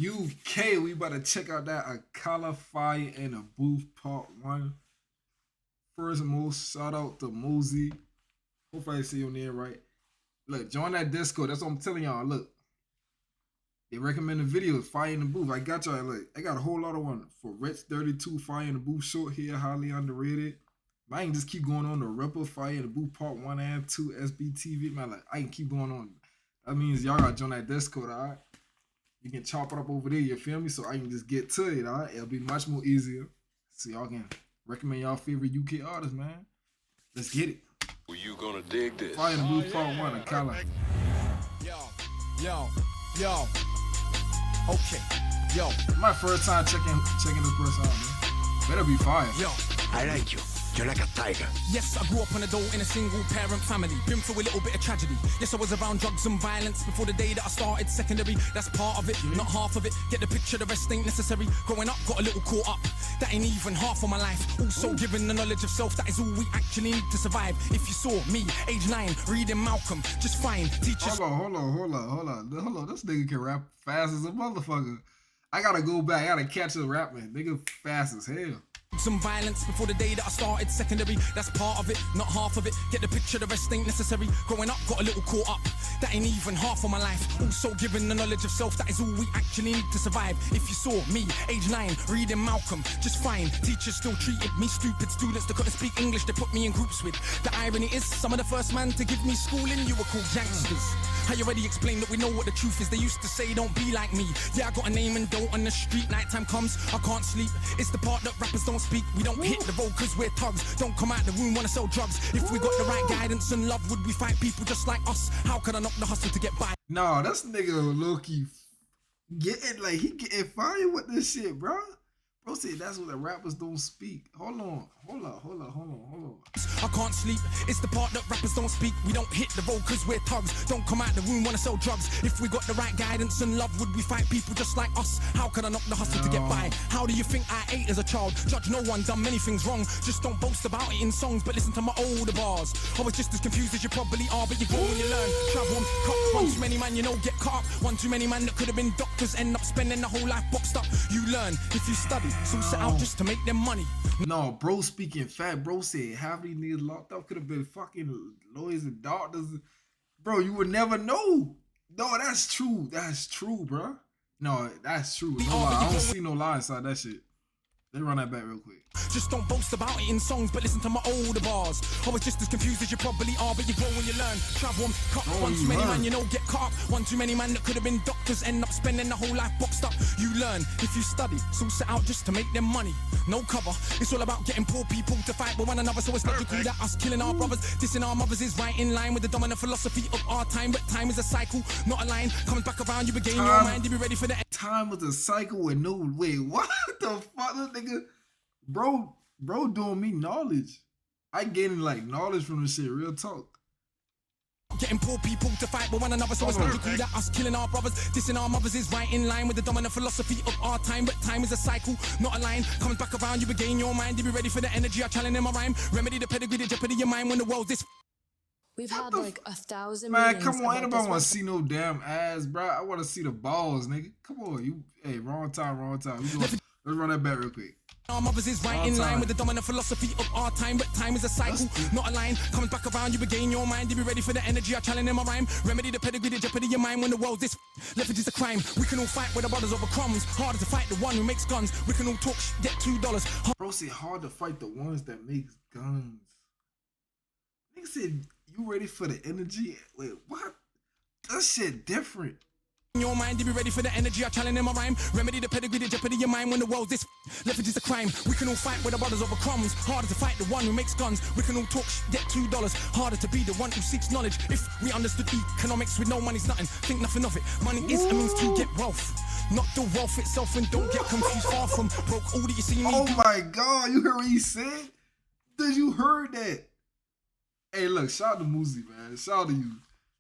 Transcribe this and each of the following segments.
UK. We about to check out that Akala Fire in a Booth Part 1. First and most, shout out to Mosey. Hopefully I say your name right. Look, join that Discord. That's what I'm telling y'all. Look, they recommend the videos, Fire in the Booth. I got y'all. Look, I got a whole lot of one for Rich 32, Fire in the Booth short here, highly underrated. I can just keep going on the Ripper, Fire in the Booth Part 1 and 2, SBTV. Man, like, I can keep going on. That means y'all gotta join that Discord, alright? You can chop it up over there, you feel me? So I can just get to it, alright? It'll be much more easier. So y'all can recommend y'all favorite UK artists, man. Let's get it. Well, you gonna dig this. Fire in the Booth Part 1, Akala. Yo. Okay, yo. My first time checking this person out, man. Better be fire. Yo, I like you. You're like a tiger. yes, I grew up on a dole in a single parent family. Been through a little bit of tragedy. Yes, I was around drugs and violence before the day that I started secondary. That's part of it, not half of it. Get the picture, the rest ain't necessary. Growing up, got a little caught up. That ain't even half of my life. Also given the knowledge of self, that is all we actually need to survive. If you saw me, age 9, reading Malcolm, just fine. Teachers. Hold on. This nigga can rap fast as a motherfucker. I gotta go back. I gotta catch a rap, man. Nigga fast as hell. Some violence before the day that I started secondary. That's part of it, not half of it. Get the picture, the rest ain't necessary. Growing up, got a little caught up. That ain't even half of my life. Also given the knowledge of self, that is all we actually need to survive. If you saw me, age 9, reading Malcolm, just fine. Teachers still treated me stupid. Students that couldn't speak English, they put me in groups with. The irony is, some of the first man to give me schooling, you were called youngsters. I already explained that we know what the truth is. They used to say, don't be like me. Yeah, I got a name and don't on the street. Nighttime comes, I can't sleep. It's the part that rappers don't speak. We don't hit the road cause we're thugs. Don't come out the room, wanna sell drugs. If we got the right guidance and love, would we fight people just like us? How could I knock the hustle to get by? Nah, this nigga low-key he getting fired with this shit, bro. Bro said that's what the rappers don't speak. Hold on. I can't sleep, it's the part that rappers don't speak. We don't hit the road cause we're thugs. Don't come out the room, wanna sell drugs. If we got the right guidance and love, would we fight people just like us? How could I knock the hustle to get by? How do you think I ate as a child? Judge no one, done many things wrong. Just don't boast about it in songs, but listen to my older bars. I was just as confused as you probably are, but you grow and you learn. Travel and cut, one too many man, you know, get caught up. One too many man that could have been doctors, end up spending the whole life boxed up. You learn if you study, so set out just to make them money. No, bro speaking fat. Bro said half these niggas locked up could have been fucking lawyers and doctors. Bro, you would never know. No, that's true. That's true, bro. No, that's true. No lie. I don't see no lie inside that shit. Let me run that back real quick. Just don't boast about it in songs, but listen to my older bars. I was just as confused as you probably are, but you grow and you learn. Travel and cut, one too many man, you know, get caught up. One too many man that could have been doctors, end up spending the whole life boxed up. You learn if you study, so set out just to make them money. No cover, it's all about getting poor people to fight with one another. So it's logical that us killing our brothers, dissing our mothers is right in line with the dominant philosophy of our time. But time is a cycle, not a line. Comes back around, you regain your mind, you be ready for the time was a cycle with no way. What the fuck, this nigga? Bro doing me knowledge. I gaining like knowledge from this shit, real talk. Getting poor people to fight with one another, so it's logical that us killing our brothers, dissing our mothers is right in line with the dominant philosophy of our time. But time is a cycle, not a line. Comes back around, you regain your mind, you be ready for the energy I challenge in my rhyme. Remedy the pedigree, the jeopardy of your mind when the world's this. We've had like 1,000 man, meetings. come on, anybody want to see no damn ass, bro? I want to see the balls, nigga. Come on, hey, wrong time. Let's run that back real quick. Our mothers is right in line with the dominant philosophy of our time. But time is a cycle, not a line. Comes back around, you regain your mind, you be ready for the energy I challenge in my rhyme. Remedy the pedigree, the jeopardy of your mind when the world's this. Leverage is a crime. We can all fight with our brothers over crumbs. Harder to fight the one who makes guns. We can all talk get $2. Bro said hard to fight the ones that makes guns. Nigga said you ready for the energy? Wait, what? That shit different. In your mind, you be ready for the energy I challenge in my rhyme. Remedy the pedigree, the jeopardy of your mind when the world's this. Leverage is a crime. We can all fight with our brothers over crumbs. Harder to fight the one who makes guns. We can all talk get $2. Harder to be the one who seeks knowledge. If we understood economics with no money's nothing, think nothing of it. Money is a means to get wealth, not the wealth itself. And don't get confused, far from broke. All that you see me. Oh my God, you heard what he said? Did you heard that? Hey, look, shout out to Muzi, man. Shout out to you.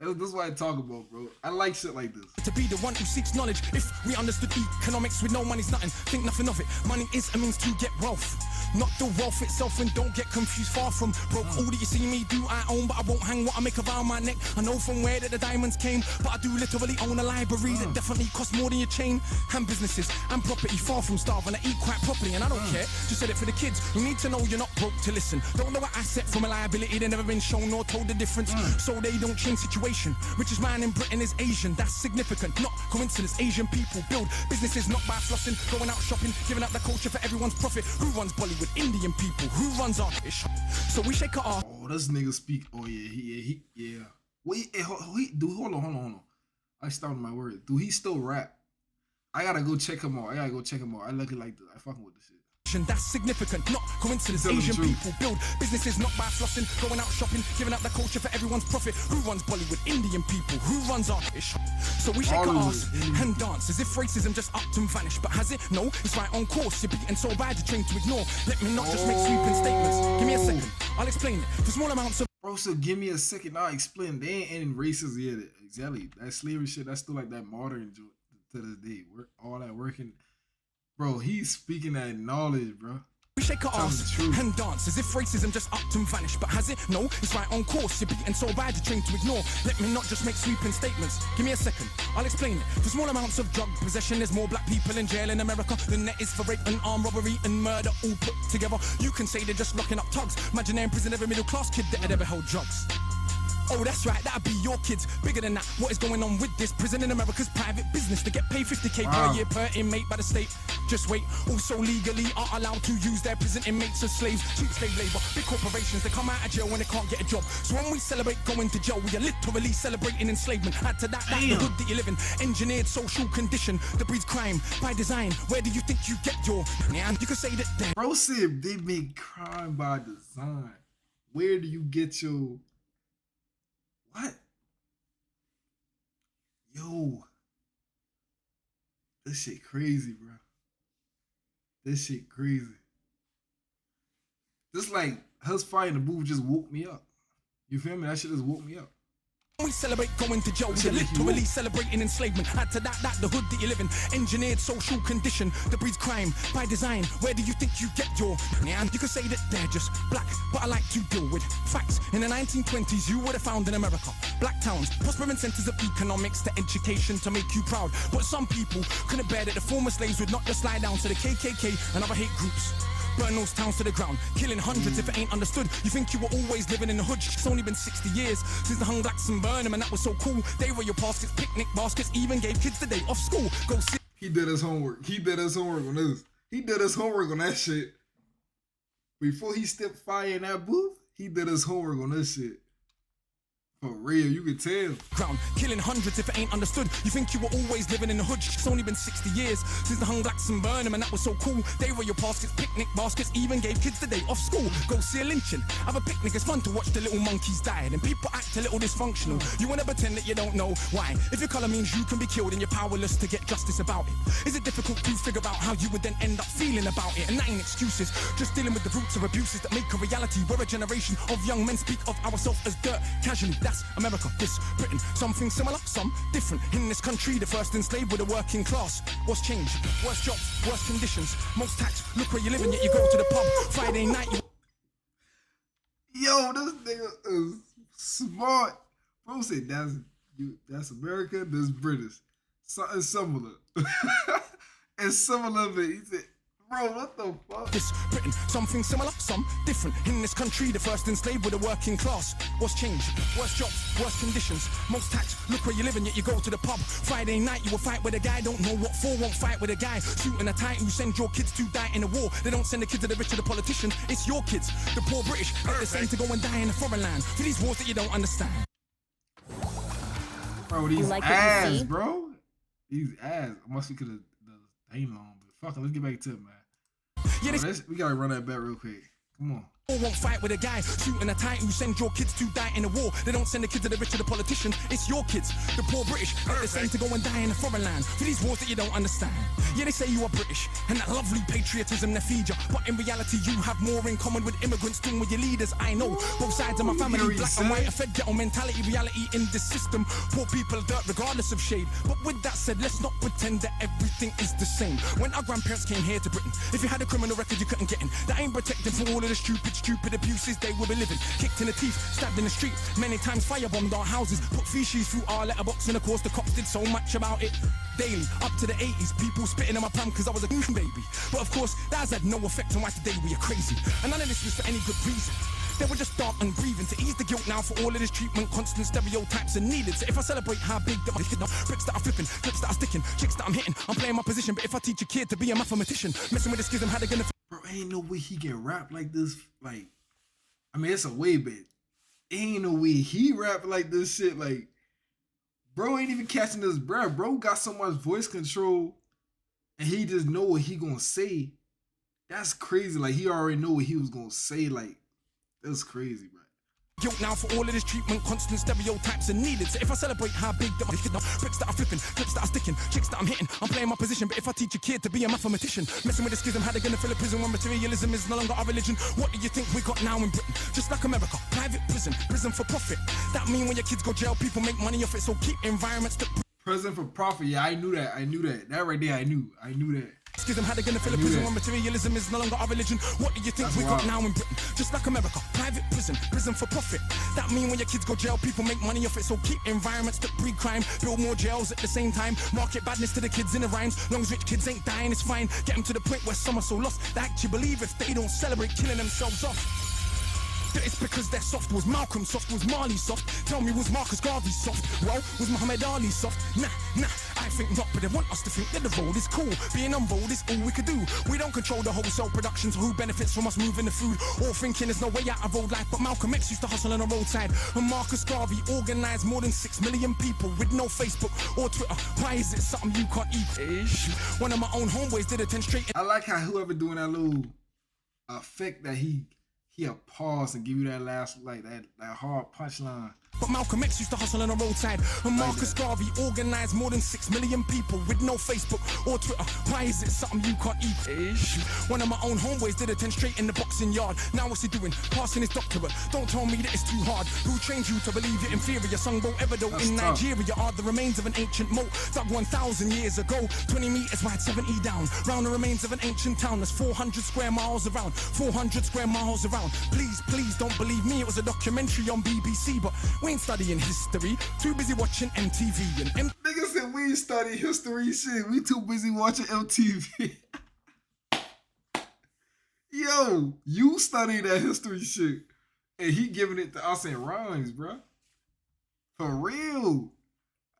This is what I talk about, bro. I like shit like this. To be the one who seeks knowledge. If we understood economics with no money's nothing, think nothing of it. Money is a means to get wealth, not the wealth itself. And don't get confused, far from broke. All that you see me do I own, but I won't hang what I make around my neck. I know from where that the diamonds came, but I do literally own a library that definitely costs more than your chain. And businesses and property, far from starving. I eat quite properly and I don't care. Just said it for the kids. You need to know you're not broke to listen. Don't know an asset from a liability. They've never been shown or told the difference, so they don't change situation. Richest man in Britain is Asian. That's significant, not coincidence. Asian people build businesses not by flossing, going out shopping, giving up the culture for everyone's profit. Who runs Bollywood? Indian people. Who runs our ish? So we shake our ass. Oh, this nigga speak. Oh yeah. Wait, dude, hold on. I started my word. Do he still rap? I gotta go check him out. I look like this. I fucking with this shit. That's significant, not coincidence. Asian people build businesses not by flossing, going out shopping, giving up the culture for everyone's profit. Who runs Bollywood? Indian people. Who runs our ish? So we shake our ass and dance as if racism just upped and vanished. But has it? No, it's right on course. You're beaten so bad you're trained to ignore. Let me not just make sweeping statements. Give me a second, I'll explain it. For small amounts of bro, so give me a second, I'll explain. They ain't ending racism yet. Exactly. That slavery shit, that's still like that modern joke to this day. All that working. Bro, he's speaking that knowledge, bro. we shake our ass and dance as if racism just upped and vanished. But has it? No, it's right on course. You're beaten so bad you're trained to ignore. Let me not just make sweeping statements. Give me a second, I'll explain it. For small amounts of drug possession, there's more black people in jail in America than there is for rape and armed robbery and murder all put together. You can say they're just locking up thugs. Imagine they're in prison every middle class kid that had ever held drugs. Oh, that's right, that'd be your kids. Bigger than that, what is going on with this? Prison in America's private business. They get paid 50k per year per inmate by the state. Just wait, also legally are allowed to use their prison inmates as slaves. Cheap slave labor, big corporations, they come out of jail when they can't get a job. So when we celebrate going to jail, we are literally celebrating enslavement. Add to that, that's the hood that you live in. Engineered social condition that breeds crime by design. Where do you think you get your... And you can say that there. Bro said they make crime by design. Where do you get your... What? Yo. This shit crazy, bro. This shit crazy. This like us fighting the booth just woke me up. You feel me? That shit just woke me up. We celebrate going to jail, we're literally celebrating enslavement. Add to that, the hood that you live in. Engineered social condition that breeds crime by design. Where do you think you get your... And you can say that they're just black, but I like to deal with facts. In the 1920s, you would have found in America black towns, prospering centers of economics to education to make you proud. But some people couldn't bear that the former slaves would not just slide down to the KKK and other hate groups. Burn those towns to the ground, killing hundreds if it ain't understood. You think you were always living in the hood? It's only been 60 years since the hung blacks and burned them, and that was so cool. They were your baskets, picnic baskets, even gave kids the day off school. Go sit. He did his homework. He did his homework on this. He did his homework on that shit. Before he stepped fire in that booth, he did his homework on this shit. For real, you could tell. Ground, killing hundreds if it ain't understood. You think you were always living in the hood? It's only been 60 years since the hung blacks and burned them, and that was so cool. They were your baskets, picnic baskets, even gave kids the day off school. Go see a lynching, have a picnic, it's fun to watch the little monkeys die. And people act a little dysfunctional. You wanna pretend that you don't know why. If your colour means you can be killed and you're powerless to get justice about it, is it difficult to figure out how you would then end up feeling about it? And that ain't excuses, just dealing with the roots of abuses that make a reality. We're a generation of young men speak of ourselves as dirt casually. That's America, this Britain, something similar, some different. In this country, the first enslaved were the working class. What's changed? Worse jobs, worse conditions, most tax. Look where you live and yet you go to the pub Friday night. Yo, this nigga is smart. Bro said that's America, this British. Something similar. And similar, but he said, bro, what the fuck? This Britain, something similar, some different. In this country, the first enslaved were the working class. What's changed? Worse jobs, worse conditions, most tax. Look where you live and yet you go to the pub Friday night. You will fight with a guy, don't know what for. Won't fight with a guy shooting a tie who send your kids to die in a war. They don't send the kids to the rich or the politician. It's your kids, the poor British, get the same to go and die in a foreign land for these wars that you don't understand. Bro, these like ass, bro. These ass. I must be because the name long, but fuck it, let's get back to it, man. Yeah, Bro, we gotta run that back real quick. Come on. Or won't fight with a guy shooting a tight who send your kids to die in a war. They don't send the kids to the rich or the politician. It's your kids, the poor British, ain't the same to go and die in a foreign land for these wars that you don't understand. Yeah, they say you are British and that lovely patriotism they feed you, but in reality you have more in common with immigrants than with your leaders. I know both sides of my family, black and white, a fed ghetto mentality, reality in this system. Poor people are dirt regardless of shade. But with that said, let's not pretend that everything is the same. When our grandparents came here to Britain, if you had a criminal record you couldn't get in. That ain't protected from all of the stupid abuses they will be living. Kicked in the teeth, stabbed in the street, many times firebombed our houses, put feces through our letterbox, and of course the cops did so much about it. Daily, up to the 80s, people spitting on my pram because I was a baby. But of course, that has had no effect on why today we are crazy. And none of this was for any good reason. They were just dark and grieving to ease the guilt now for all of this treatment. Constant stereotypes are needed. So if I celebrate how big that my bricks that are flipping, clips that are sticking, chicks that I'm hitting, I'm playing my position. But if I teach a kid to be a mathematician, messing with the schism, how they gonna? Bro, ain't no way he can rap like this. Like, I mean, it's a way bit. Ain't no way he rap like this shit. Like, bro ain't even catching his breath. Bro got so much voice control, and he just know what he gonna say. That's crazy. Like, he already know what he was gonna say. Like, that's crazy, bro. Guilt now for all of this treatment, constant stereotypes are needed. So if I celebrate how big that my bricks that are flipping, clips that are sticking, chicks that I'm hitting, I'm playing my position. But if I teach a kid to be a mathematician, messing with the schism, how they gonna fill a prison when materialism is no longer our religion? What do you think we got now in Britain? Just like America, private prison, prison for profit. That mean when your kids go jail, people make money off it. So keep environments that prison for profit. Yeah, I knew that. I knew that. That right there, I knew that. Schism, how they gonna fill a prison when materialism is no longer our religion? What do you think we got now in Britain? Just like America, private prison, prison for profit. That mean when your kids go jail, people make money off it. So keep environments that breed crime, build more jails at the same time. Market badness to the kids in the rhymes. Long as rich kids ain't dying, it's fine. Get them to the point where some are so lost they actually believe if they don't celebrate killing themselves off. It's because they're soft. Was Malcolm soft? Was Marley soft? Tell me, was Marcus Garvey soft? Well, was Muhammad Ali soft? Nah, I think not, but they want us to think that the road is cool. Being on road is all we could do. We don't control the wholesale production, so who benefits from us moving the food? Or thinking there's no way out of road life, but Malcolm X used to hustle on the roadside. And Marcus Garvey organized more than 6 million people with no Facebook or Twitter. Why is it something you can't eat? One of my own homeboys did attend straight. I like how whoever doing that little effect that he'll pause and give you that last, like that hard punchline. But Malcolm X used to hustle on the roadside. And Marcus Garvey organized more than 6 million people with no Facebook or Twitter. Why is it something you can't eat? One of my own homeboys did attend straight in the boxing yard. Now what's he doing? Passing his doctorate. Don't tell me that it's too hard. Who trained you to believe you're inferior? Songbo Evido in tough. Nigeria are the remains of an ancient moat dug 1,000 years ago. 20 meters wide, 70 down. Round the remains of an ancient town that's 400 square miles around. 400 square miles around. Please don't believe me. It was a documentary on BBC, but we ain't studying history, too busy watching MTV and Niggas said we ain't study history shit. We too busy watching MTV. Yo, you study that history shit, and he giving it to us in rhymes, bro. For real.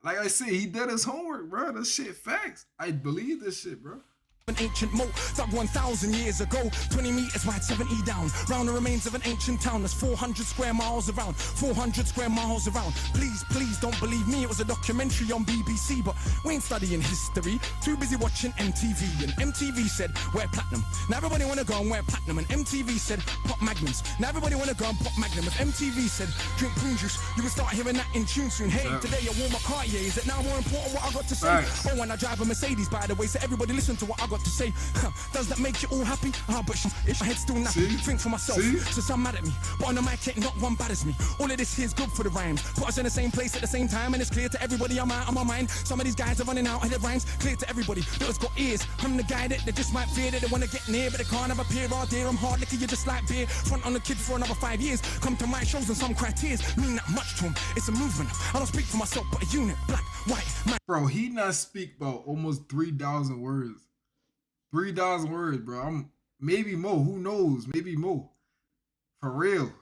Like I said, he did his homework, bro. This shit facts. I believe this shit, bro. an ancient moat dug 1,000 years ago. 20 meters wide, 70 down. Round the remains of an ancient town that's 400 square miles around. 400 square miles around. Please don't believe me. It was a documentary on BBC, but we ain't studying history. Too busy watching MTV. And MTV said, wear platinum. Now everybody wanna go and wear platinum. And MTV said, pop magnums. Now everybody wanna go and pop magnum. If MTV said, drink prune juice, you will start hearing that in tune soon. Hey, today I wore my Cartier. Is it now more important what I got to say? Right. Oh, and I drive a Mercedes, by the way, so everybody listen to what I got to say. Does that make you all happy? But it's my head still nappy. Think for myself, so some mad at me. But on the mic, ain't not one bad as me. All of this here's good for the rhymes. Put us in the same place at the same time, and it's clear to everybody I'm out of my mind. Some of these guys are running out of their rhymes. Clear to everybody that has got ears. I'm the guy that they just might fear, that they wanna get near, but they can't have a peer. Oh dear, I'm hard liquor, you just like beer. Front on the kid for another 5 years. Come to my shows and some criteria mean that much to him. It's a movement. I don't speak for myself, but a unit. Black, white, man. Bro, he not speak about almost 3,000 words. 3,000 words, bro. I'm maybe more. Who knows? Maybe more. For real.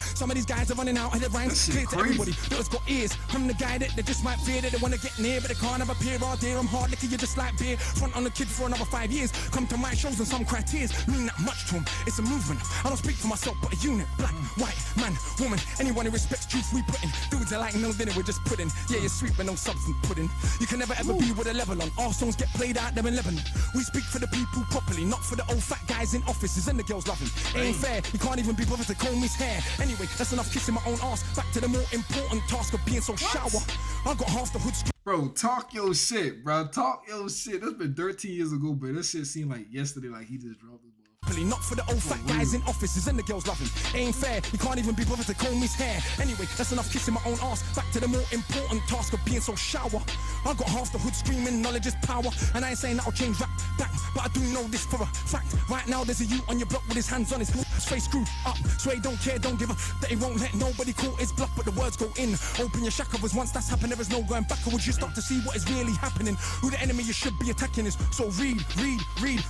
Some of these guys are running out of their rhymes. That shit Clear to crazy. everybody that has got ears. I'm the guy that they just might fear, that they wanna get near, but they can't have a peer. All dear, I'm hard liquor, you just like beer. Front on the kid for another 5 years. Come to my shows and some criteria mean that much to them. It's a movement. I don't speak for myself, but a unit. Black, white, man, woman. Anyone who respects truth, we put in. Dudes are like no dinner, we're just pudding. Yeah, you're sweet, but no substance pudding. You can never ever be with a level on. Our songs get played out there in Lebanon. We speak for the people properly, not for the old fat guys in offices and the girls loving. It ain't fair, you can't even be bothered to comb his hair. Anyway, that's enough kissing my own ass. Back to the more important task of being so shower. I got half the hood. Bro, talk your shit, bro. Talk your shit. That's been 13 years ago, but this shit seemed like yesterday, like he just dropped it. Not for the old fat guys in offices and the girls loving. It ain't fair, you can't even be bothered to comb his hair. Anyway, that's enough kissing my own ass. Back to the more important task of being so shower. I got half the hood screaming, knowledge is power. And I ain't saying that'll change rap, bang, but I do know this for a fact. Right now there's a youth on your block with his hands on his face screwed up. So he don't care, don't give a that he won't let nobody call his bluff, but the words go in. Open your shackles, once that's happened, there is no going backwards. You start to see what is really happening. Who the enemy you should be attacking is. So read,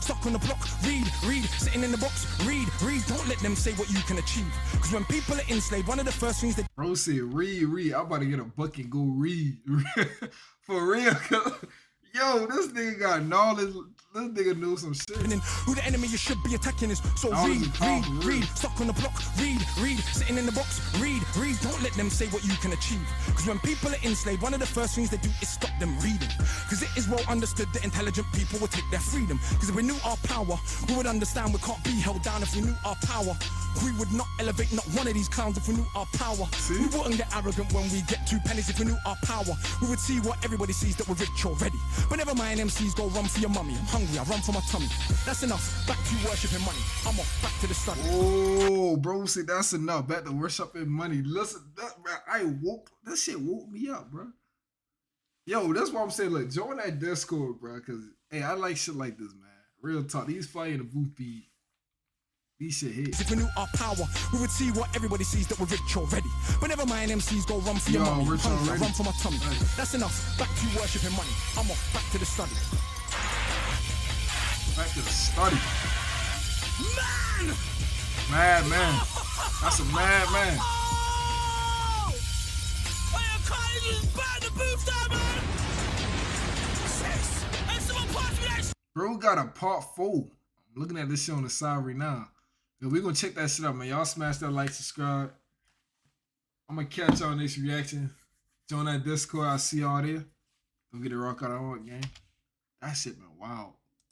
stuck on the block, read, sitting in the box, read, don't let them say what you can achieve. Cause when people are enslaved, one of the first things they Bro said, read. I'm about to get a book and go read. For real. Yo, this nigga got knowledge. This nigga knows some shit. Who the enemy you should be attacking is. So read, stuck on the block, read, sitting in the box, read, don't let them say what you can achieve. Cause when people are enslaved, one of the first things they do is stop them reading. Cause it is well understood that intelligent people will take their freedom. Cause if we knew our power, we would understand we can't be held down. If we knew our power, we would not elevate not one of these clowns. If we knew our power, we wouldn't get arrogant when we get 2 pennies. If we knew our power, we would see what everybody sees, that we're rich already. But never mind, MCs go run for your mummy. I'm hungry, I run for my tummy. That's enough, back to worshipping money. I'm off, back to the study. Oh, bro, see, that's enough. Back to worshiping money. Listen, that shit woke me up, bro. Yo, that's why I'm saying, look, join that Discord, bro, because, hey, I like shit like this, man. Real talk. These fire in the booth beat. These shit hit. If we knew our power, we would see what everybody sees, that we're rich already. But never mind, MCs go run for your mummy. I'm hungry, I run for my tummy. That's enough, back to worshipping money. I'm off, back to the study. Back to the study. Man! Man. That's a mad man. I am kind of bad the booth down, man! And someone pass me that. Bro got a part 4. I'm looking at this shit on the side right now. Yo, we gonna check that shit out, man. Y'all smash that like, subscribe. I'm gonna catch y'all next reaction. Join that Discord. I'll see y'all there. Don't get it rock out on game. That shit been wild.